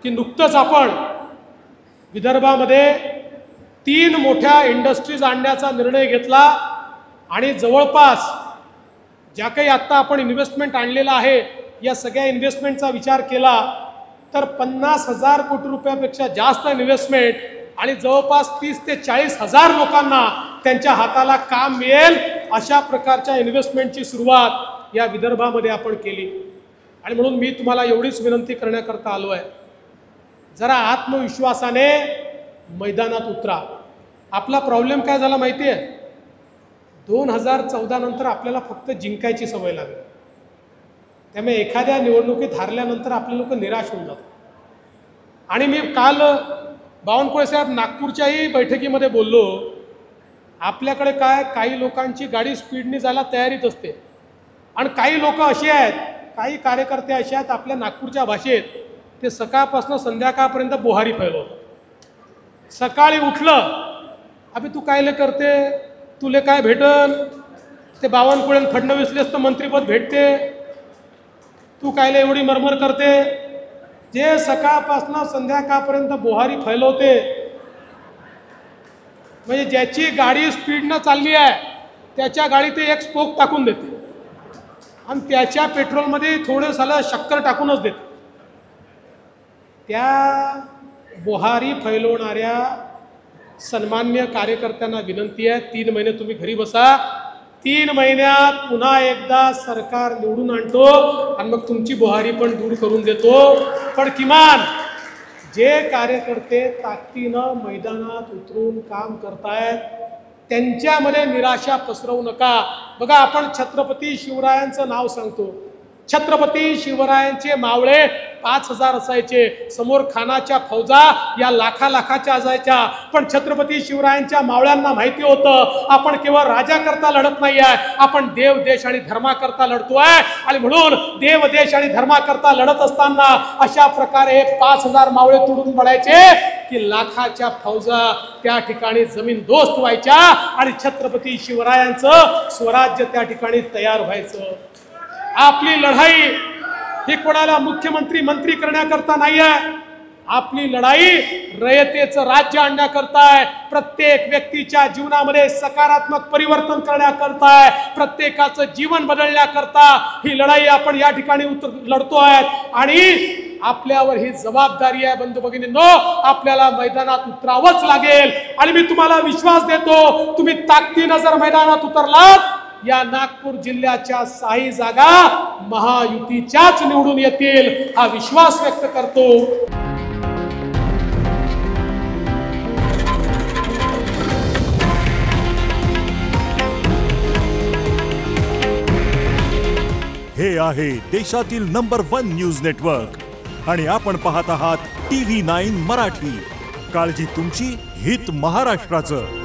की नुकतंच आपण विदर्भामध्ये 3 मोठ्या इंडस्ट्रीज आणण्याचा निर्णय घेतला आणि जवळपास ज्या काही आत्ता आपण इन्व्हेस्टमेंट आणलेला आहे या सगळ्या इन्व्हेस्टमेंटचा विचार केला तर 50,000 कोटी रुपयापेक्षा जास्त इन्व्हेस्टमेंट आणि जवळपास 30 ते 40,000 लोकांना त्यांच्या हाताला काम मिळेल अशा प्रकारच्या इन्व्हेस्टमेंटची सुरुवात या विदर्भामध्ये आपण केली। आणि म्हणून मी तुम्हाला एवढीच विनंती करण्याकरता आलो आहे, जरा आत्मविश्वासाने मैदानात उतरा। आपला प्रॉब्लेम काय झाला माहिती आहे, 2014 नंतर आपल्याला फक्त जिंकायची सवय लागली, त्यामुळे एखाद्या निवडणुकीत हारल्यानंतर आपले लोक निराश होऊन जातात। आणि मी काल बावनकुळे साहेब नागपूरच्याही बैठकीमध्ये बोललो, आपल्याकडे काय काही लोकांची गाडी स्पीडने जायला तयारीत असते आणि काही लोक असे आहेत, काही कार्यकर्ते असे आहेत आपल्या नागपूरच्या भाषेत ते सकाळपासून संध्याकाळपर्यंत बोहारी फैलवतात। सकाळी उठलं, अबे तू कायले करते, तुले काय भेटल, ते बावनकुळे फडणवीसलेच तर मंत्रीपद भेटते, तू कायले एवढी मरमर करते। जे सकाळपासून संध्याकाळपर्यंत बोहारी फैलवते म्हणजे ज्याची गाडी स्पीडनं चालली आहे त्याच्या गाडीत एक स्पोक टाकून देते आणि त्याच्या पेट्रोलमध्ये थोडं सालं शक्कर टाकूनच देते। त्या बोहारी फैलवणाऱ्या सन्मान्य कार्यकर्त्यांना विनंती आहे, 3 महिने तुम्ही घरी बसा, 3 महिन्यात पुन्हा एकदा सरकार निवडून आणतो आणि मग तुमची बोहारी पण दूर करून देतो। पण किमान जे कार्यकर्ते ताकदीनं मैदानात उतरून काम करतायत त्यांच्यामध्ये निराशा पसरवू नका। बघा, आपण छत्रपती शिवरायांचं नाव सांगतो, छत्रपती शिवरायांचे मावळे 5,000 असायचे, समोर खानाच्या फौजा या लाखाच्या असायच्या, पण छत्रपती शिवरायांच्या मावळ्यांना माहिती होतं आपण केवळ राजा करता लढत नाही आहे, आपण देव देश आणि धर्माकरता लढतोय। आणि म्हणून देव देश आणि धर्माकरता लढत असताना अशा प्रकारे 5,000 मावळे तुडून पडायचे की लाखाच्या फौजा त्या ठिकाणी जमीनदोस्त व्हायच्या आणि छत्रपती शिवरायांचं स्वराज्य त्या ठिकाणी तयार व्हायचं। आपली लढाई ही कोणाला मुख्यमंत्री मंत्री करण्याकरता नाही आहे, आपली लढाई रयतेचं राज्य आणण्याकरता आहे, प्रत्येक व्यक्तीच्या जीवनामध्ये सकारात्मक परिवर्तन करण्याकरता आहे, प्रत्येकाचं जीवन बदलण्याकरता ही लढाई आपण या ठिकाणी लढतो आहे। आणि आपल्यावर ही जबाबदारी आहे बंधू भगिनींनो, आपल्याला मैदानात उतरावंच लागेल। आणि मी तुम्हाला विश्वास देतो, तुम्ही ताकदीनं जर मैदानात उतरलात या नागपूर जिल्ह्याच्या 6 जागा महायुतीच्याच निवडून येतील हा विश्वास व्यक्त करतो। हे आहे देशातील नंबर 1 न्यूज नेटवर्क आणि आपण पाहत आहात TV9 मराठी। काळजी तुमची, हित महाराष्ट्राचं।